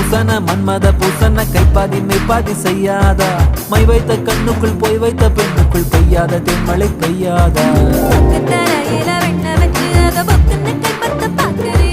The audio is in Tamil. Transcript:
பூசன மன்மத பூசன கைப்பாதி மெய்ப்பாதி செய்யாதா மை வைத்த கண்ணுக்குள் போய் வைத்த பெண்ணுக்குள் பெய்யாத தென்மழை பெய்யாதா தரையில வெண்ண வச்சு அத பொக்குன்னு கைப்பத்த பாக்குறேன்